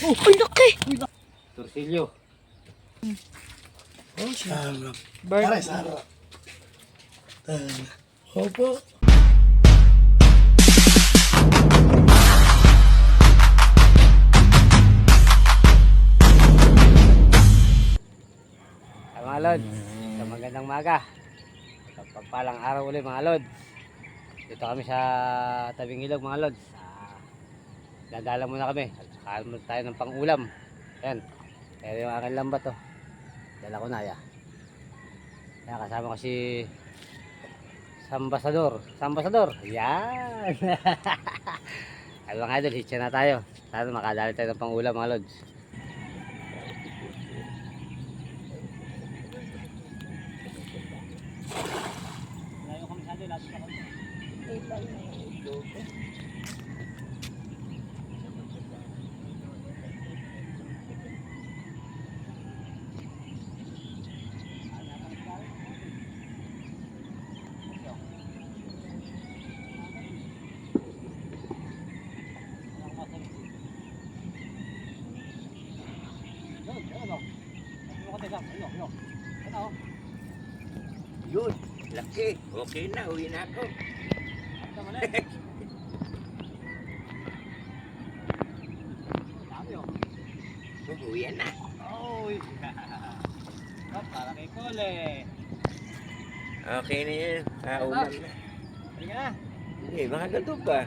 Ay, laki! Torsilyo. Oh, sarap. Bird. Aray, sarap. Opo. Mga lods, sa magandang maga. Sa pagpalang araw ulit mga lods. Dito kami sa tabing ilog mga lods. Dadala muna kami. Kain muna tayo ng pang-ulam. Ayan. Pero yung aking lambat oh. Dala ko na ya. Ayan, kasama ko si Sambasador. Sambasador. Yan. Ay mga idol, hitcha na tayo. Sana makadali tayo ng pang-ulam mga lods. Yun, laki. Okay na, uwi na ako. Uwi na. Oy. Para kay Kole. Okay na yan. Ulam na. Hindi ka na. Hindi, baka ganun pa.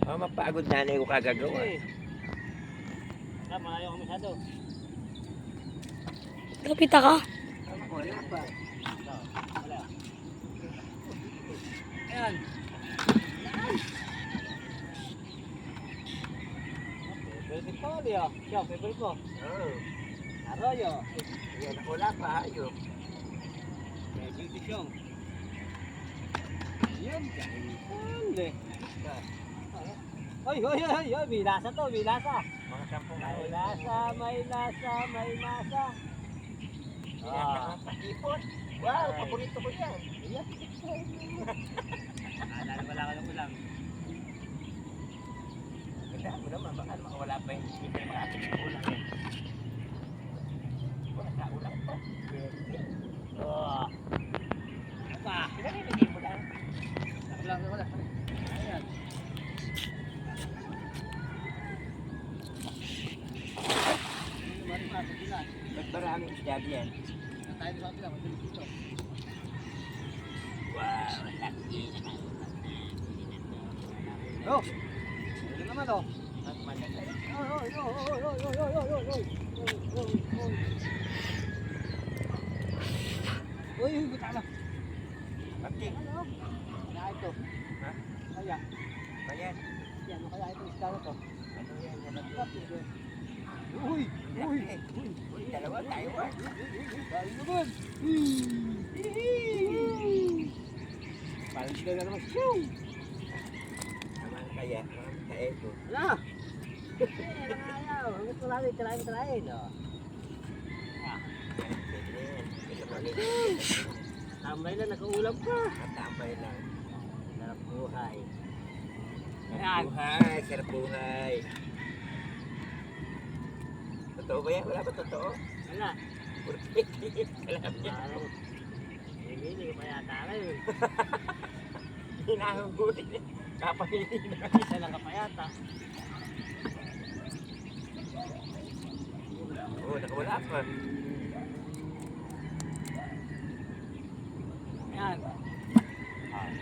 Mapagod na na yung kagagawa. Malayo kami masyado. Kapita ka. Ayan. Favorite ko ulit ah. Siya, favorite mo. Oo. Arroyo. Yan, wala pa. Ayun. Favorite siyong. Yan. Huli. Hoy, hoy, hoy, hoy. May lasa to, may lasa. Mga 10 May lasa, may lasa, may lasa. Ipon. Wow, paborito ko yan. Alala wala ka ng ulam. Ganda mo naman, baka makawala pa yung hindi mga ating ulam. Wala ka ulam pa. Oh. Apa? Pinalilagay mo lang. Wala. Ayan. Ba't maraming isda yan? Tayo sa kapila, madalis dito. Wow, laki. Oh! Ano naman oh? At malaki. Uy, buta na. Pati. Ano? Kaya ito. Ha? Kaya. Bayan. Ano kaya ito isda na to? Ano yan? Uy! Uy! Uy, dalawa tayo ba? Bali naman! Parang sila na naman siya. Naman kaya, naman kaya ito. Wala! Ayaw! Ang gusto namin, tirahin. Tambay lang, nakaulam pa. Matambay lang. Sarap buhay. Sarap buhay, sarap buhay. Totoo ba yan? Wala ba totoo? Wala. Alam niya. Hindi ko pa yata yun. Hinahugutin niya. Kapahilin na. Isa lang ka pa yata. Oo, nakawala pa. Yan.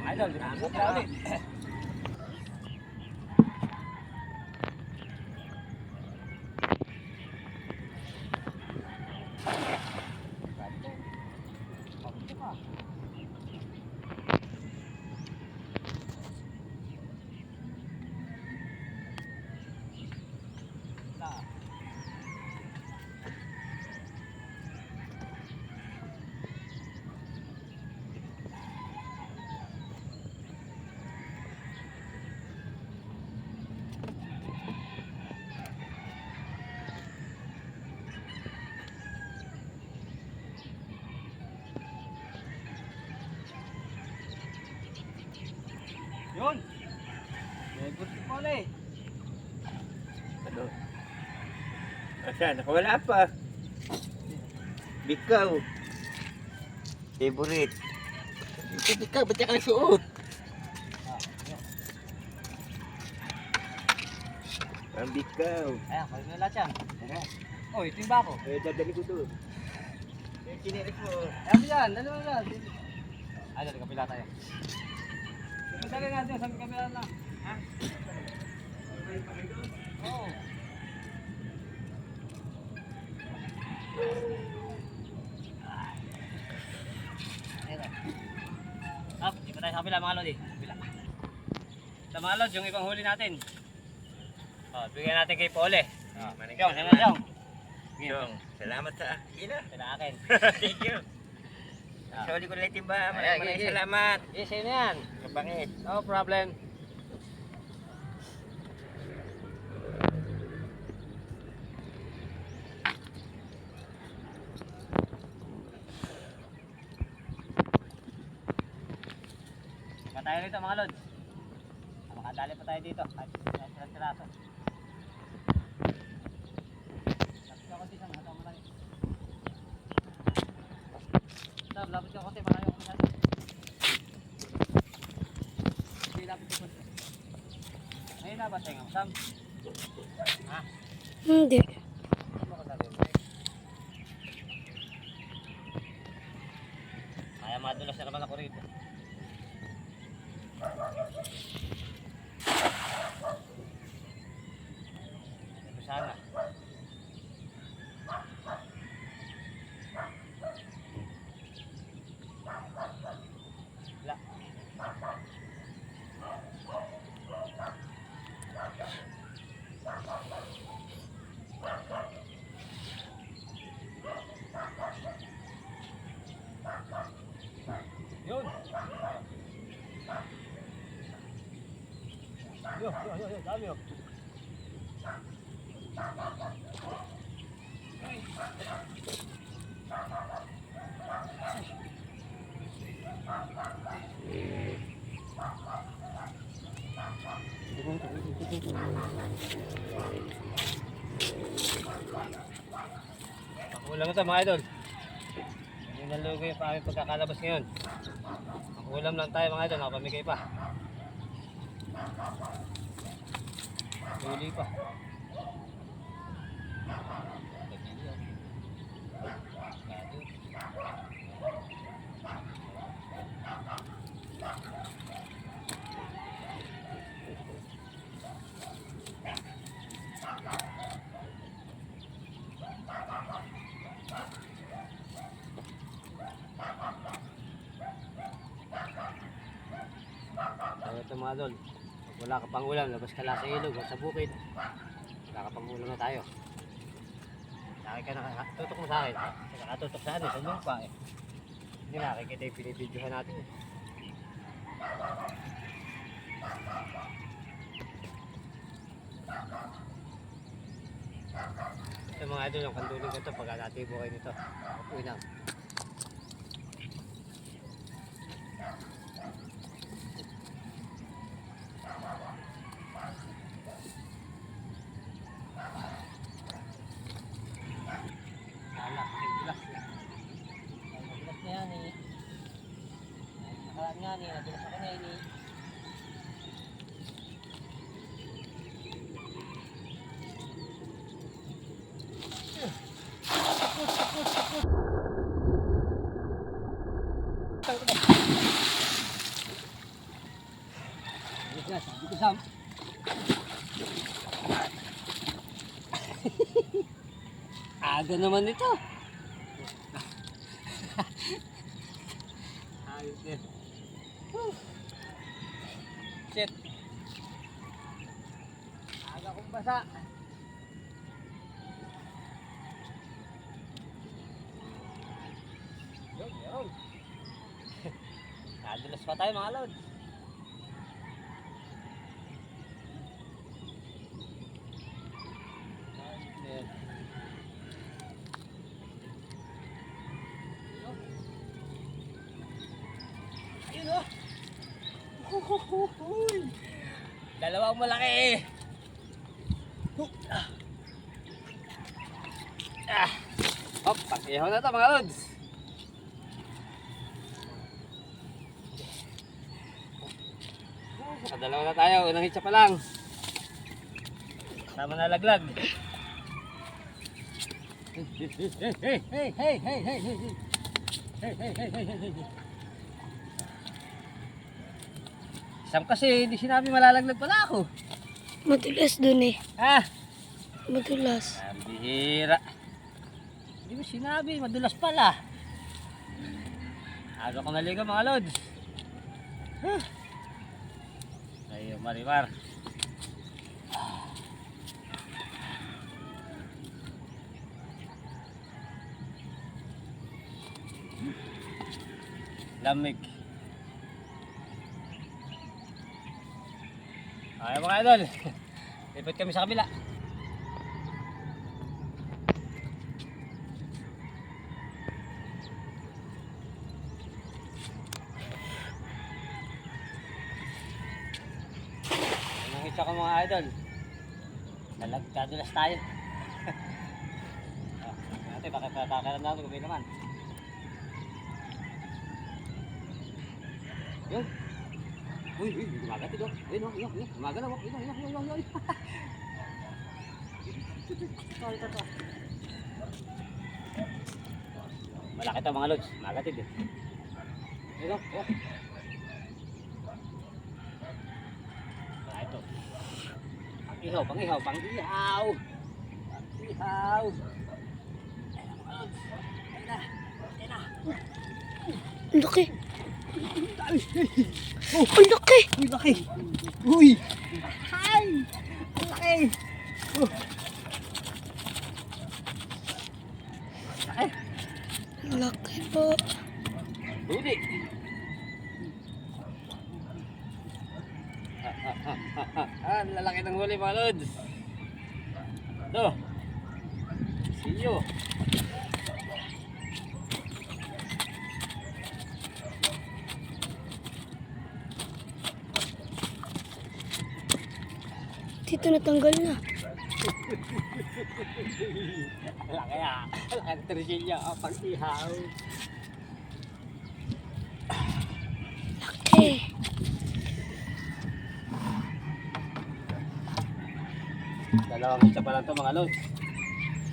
Idol, nakasap na ulit. Saan? Wala pa. Bikaw. Favorite. Bikaw, ba't ka nagsuot? Ang bikaw. Ayan, kaya mo lahat yan. Oh, ito yung bako. Dadali ko doon. Yung kinirik mo. Ayan mo yan, dali mo yan. Ay, dali kapila tayo. Dali natin, sabi kapila na. Ha? Oo. Up, di pa tayo sa kabila mga lodi. Kabila. Sa mga lodi, yung ibang huli natin. Oh, bigyan natin kay Pole. Oh, Yung, yung. Yung, salamat sa akin. Sa akin. Thank you. Sa uli ko lang timba. Ayan, Maraming sige. salamat. Yes, yun yan. Kapangit. No problem. Pa tayo rito mga lods. Makadali pa tayo dito. Kahit ilang siraso. Lapit ka konti sa mga tao malaki. Sab, lapit ka konti. Malayo ko natin. Sige, lapit ka konti. Ngayon na ba tayo nga, Sam? Ha? Hindi. Ano ko sabi mo? Kaya madulas na naman ako rito. Ito sana. Wala. Yun. Yo, dami yo. Makulang ito mga idol. Hindi nalugi pa aming pagkakalabas ngayon. Makulam lang tayo mga idol, nakapamigay pa. Huli pa. So ito mga idol, pag wala ka pang ulam, labas ka lang sa ilog o sa bukid, wala ka pang ulam na tayo. Laki ka nakatutok mo sa akin, nakatutok sa akin, sa lupa eh. Hindi nakikita yung pinibidyohan natin eh. Ito mga idol, yung kanduling ko ito, pag natibo kayo nito, upuin lang. Nadulas na yan eh. Nakaraan nga eh, nadulas ako na yun eh. Sabi ko Sam. Aga naman ito. Ayos din. Shit. Aga kong basa. Yun. Nadulas pa tayo mga lods. Ayun oh. Dalawang malaki eh. Hop, pag-ihaw na to mga lods. Nakadalawa na tayo, unang hitsa pa lang. Tama na laglag. Sam kasi hindi sinabi malalaglag pala ako. Madulas dun eh. Ah, Madulas. ang bihira. Hindi mo sinabi, madulas pala. Aga ko naligo mga lods. Ayo, marimar. Lamig. Ay mga idol. Lipat kami sa kabila. Anong hitsa ko mga idol? Kadulas tayo. Natin, pakakaran natin kung may naman. Yun. Uy, gumagat ito. Ayun, gumagalaw. Ayun. Ito. Malaki ito mga lods, magatid eh. Ayun, oh. Ito. Pang-ihaw. Ayun mga lods. Ayun na. Ang laki. Ang laki. Uy, laki. Uy. Hi. Ang laki. Laki. Ang laki po. Huli. Ang lalaki ng huli mga lods. Ito. Sinyo. Dito natanggal na. Laki ah. Ang trisilya. Pag-ihaw. Laki. Dalawang hitsa pa lang ito mga lods.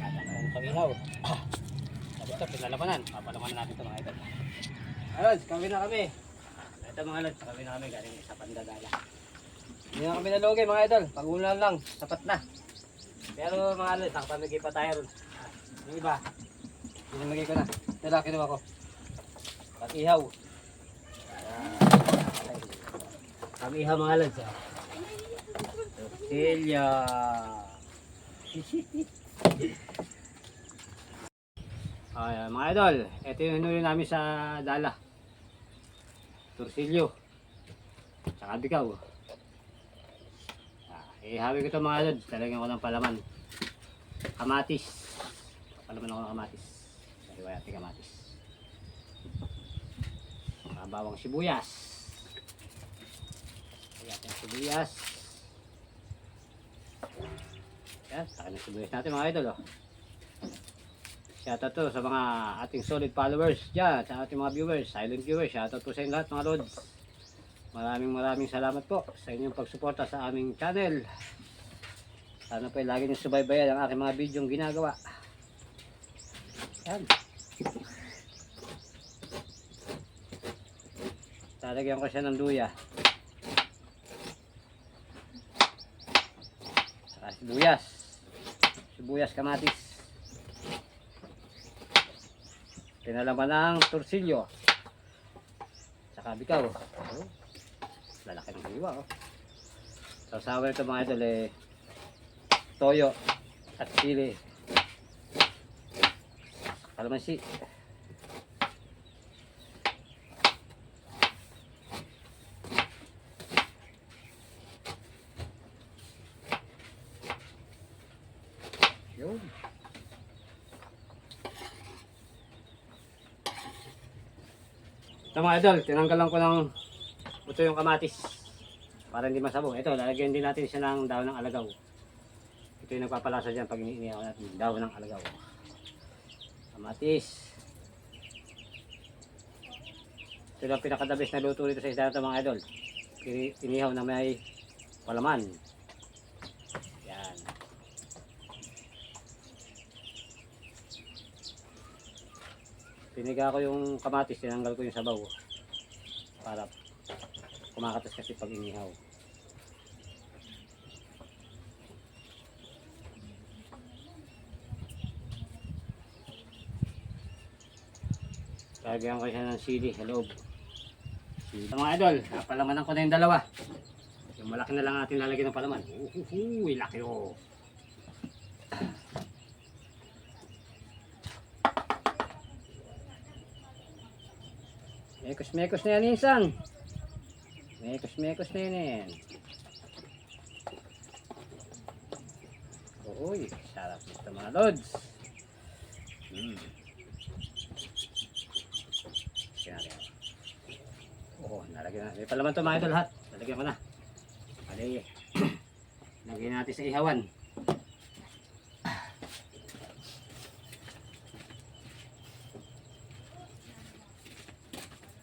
Ang pag-ihaw. Sabi ito, pinalabanan. Papalaman natin ito mga idol. Lods, kami na kami. Ito mga lods, kami na kami. Galing sa Pandagala. Hindi na kami nalugay mga idol. Pag-ulan lang, sapat na. Pero mga lods, nakapamigay pa tayo ron. Yung iba, pinamigay ko na. Ito lang, kinuha ko. Pag-ihaw. Pag-ihaw mga lods. Tortilla. Ay, mga idol, ito yung hinuli namin sa Dala. Torsilyo. Tsaka bikaw. Ihawi ko ito mga lods, talagyan ko ng palaman. Kamatis. Palaman ako ng kamatis. Sariway ating kamatis. Mga bawang sibuyas. Ayan ating sibuyas. Yan, takin ng sibuyas natin mga idol. Oh. Shoutout to sa mga ating solid followers dyan, sa ating mga viewers, silent viewers. Shoutout po sa inyo lahat mga lods. Maraming salamat po sa inyong pagsuporta sa aming channel. Sana po lagi nyo subaybayan ang aking mga bidyong ginagawa. Yan. Talagyan ko siya ng luya. Saka sibuyas. Sibuyas kamatis. Pinalaman ng torsilyo. Saka bikaw. Lalaki ng hiwa oh. Sausawa ito mga idol eh, toyo at sili, kalamansi. Yun. Ito mga idol, tinanggalan ko ng ito yung kamatis para hindi masabong. Ito, lalagyan din natin siya ng dahon ng alagaw. Ito yung nagpapalasa dyan pag iniihaw natin, dahon ng alagaw. kamatis. Ito lang pinakadabis na luto dito sa isda na ito mga idol. Inihaw na may palaman. Yan. Piniga ko yung kamatis, tinanggal ko yung sabaw. Para kumakatas kasi pag inihaw. Lagyan ko siya ng sili sa loob. Sa mga idol, napalamanan ko na yung dalawa. Yung malaki na lang natin lalagyan ng palaman. Uhuhuy, laki oh. Mekos-mekos na yan, Insan. Mekos-mekos na yan. Uy, sarap nito mga lods. Oo, nalagyan na. May palaman ito mga idol lahat. Nalagyan ko na. Bali, lagyan natin sa ihawan.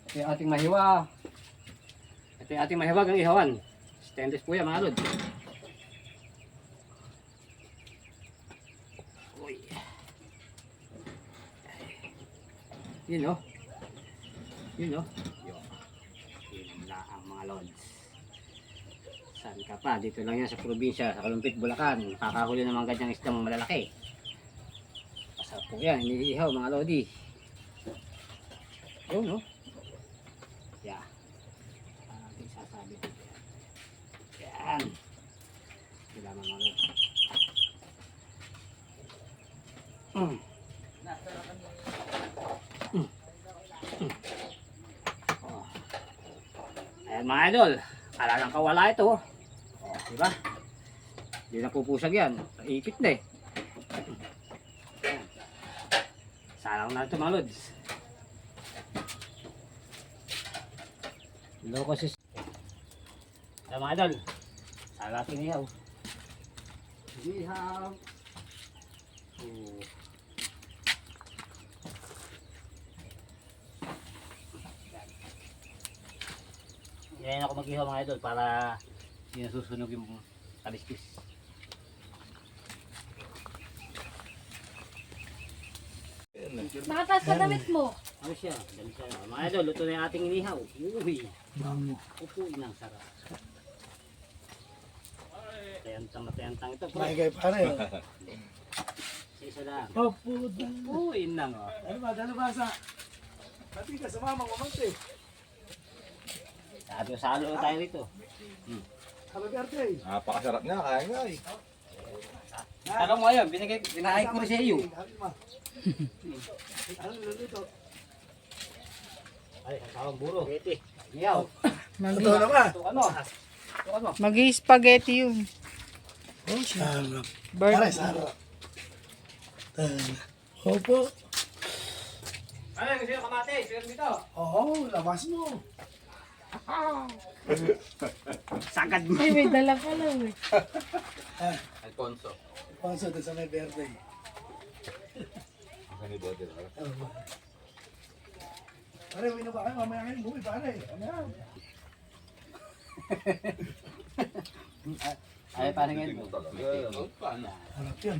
Ito yung ating mahiwa. Ito yung ating mahiwagang ihawan. Stainless po yan mga lod. Uy. Yun o. Yun o. Yun na ang mga lods. Saan ka pa? Dito lang yan sa probinsya, sa Kalumpit, Bulacan. Kakahuli naman ganyang isdang malalaki. Masarap po yan. Iniihaw mga lodi. Yun o. Yeah. Ating sasabi dito yan. Yan. Sila mga lods. Oh. Ayan mga idol. Kala lang kawala ito. Oh, diba? Hindi na pupusag yan. Ipit na eh. Ayan. Salang na ito mga lods. Loko sis. Ayan mga idol. Salat inihaw. Inihaw. Oh. Yan ako mag-ihaw mga idol para hindi nasusunog yung kaliskis. Makatas ka damit mo. Ano siya? Dali siya. Mga idol, luto na yung ating inihaw. Uy! Upo, inang sarap. Tayantang ito. May kay pare. Isa lang. Oh, puta. Uy, inang oh. Ano ba? Ano ba sa? Pati ka sa mama ko mante. Salo tayo rito. Happy birthday. Napakasarap niya, kaya nga eh. Alam mo ayun, binahay ko rin sa iyo. Happy ma. Ano nito? Ay, kasawang buro. Iyaw. Totoo na ba? Ito ano? Ito ano? Mag-i-spaghetti yun. Oh, sarap. Bird. Pare, sarap. Opo. Ano, gusto yung kamate? Sir dito. Oo, labas mo. Sagad mo. Ay, may dala pa lang eh. Alfonso. Panso, ito sa may birthday. Ano ba din? Pare, uwi na ba kayo? Mamaya kayo, buwi pare. Ano yan? Ay, parang ngayon. Paano? Harap yan.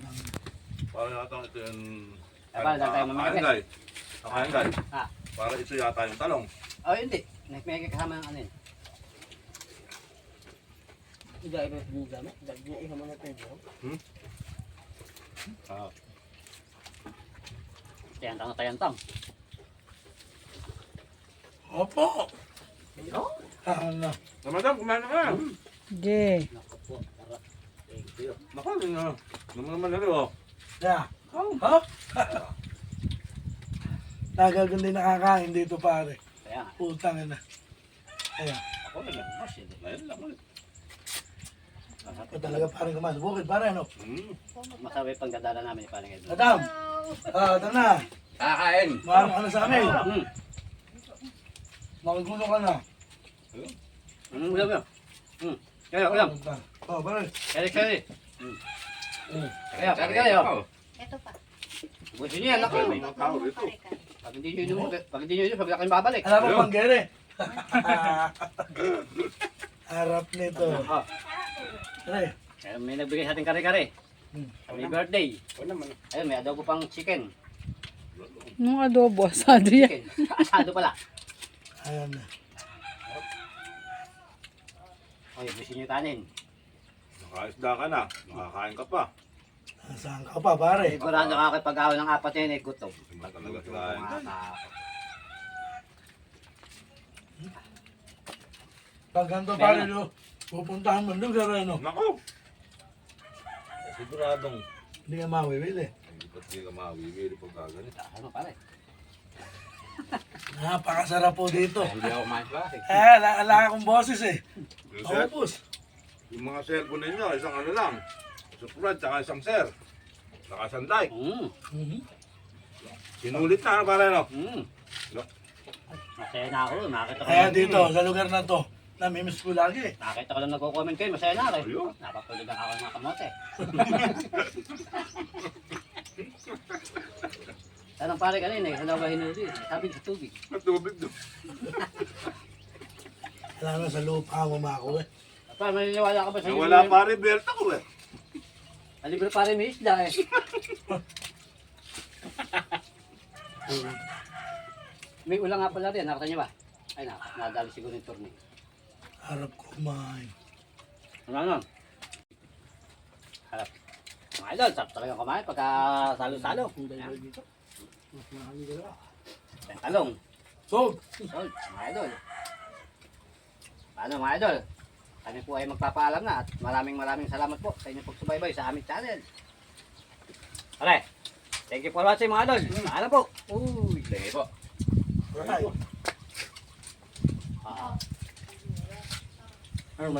Para yata ito yung... Ay, paano tayo mamaya? Nakahangay. Ah. Para ito yata yung talong. Oh, hindi. May kasama ng ano yun. Ah. Tayantang. Opo. Ano? Madam, kumain na ka. Sige. Naku po, tara. Thank you. Naku, naman na rin oh. Yeah. Ha? Tagagan din nakakain dito pare. Kaya nga. Putang na. Ayan. Ako naglalabas yun. Ngayon lang ulit. Ito talaga parang kumas. Bukid pare ano? Masabi pang dadala namin yung parang ngayon. Madam. Ito na. Kakain. Maraming ano sa amin. Hmm. Makigulo ka na. Ulam yun. Kaya, ulam. Oh, pare. Kaya. Kaya, kaya. Ito pa. Gusto niyo yan, ako. May mga tao rito. Pag hindi nyo inom, pag wala kayong babalik. Alam mo, panggere. Harap nito. Ah, Pre, kaya may nagbigay sa ating kare-kare. Happy birthday. O naman. Ayun, may adobo pang chicken. Nung adobo, asado yan. Chicken. Asado pala. ayan. Oy, gusto niyo kanin. Nakaisda ka na. Nakakain ka pa. Saan ka pa, pare? Sigurado nakakipag-awa ng apat yan eh, gutom. Iba talaga sila. Pag ganito, pare, pupuntahan mo lugar, ano? Nako! Siguradong Hindi ka mawiwili. hindi ba't di ka mawibili pag gaganit. Ano pare? Napakasarap po dito. Hindi ako kumain pare. Ala akong boses eh. Yung, set, Maubos. yung mga cellphone ninyo, isang ano lang. Isang Fred, tsaka isang Sir. Tsaka isang Dike. Mhm. Sinulit na, pare, no? Masaya na ako, nakita ko. Kaya dito, sa lugar na to, namimiss ko lagi. Nakita ko lang nagko-comment kayo, masaya na rin. Ayun. Napapulog ang ako ng mga kamote. Tanong pare kanina eh, ano ba hinuli? Sabi sa tubig. Matubig doon. Alam mo, sa lupa mo mako eh. Pa, maniniwala ka ba sa Wala pare, belta ko eh. Libre pare may isda eh. May ulang nga pala rin, nakita niyo ba? Ay nadali siguro yung turni. Harap ko kumain. Ano? Harap. Mga idol, sarap talaga kumain pagka salo-salo. Talong. So, Sold, mga idol. Paano mga idol? Kami po ay magpapaalam na at maraming salamat po sa inyong pagsubaybay sa aming channel. Okay, thank you for watching mga idol. Paano po? Uy, thank you po. right. Ano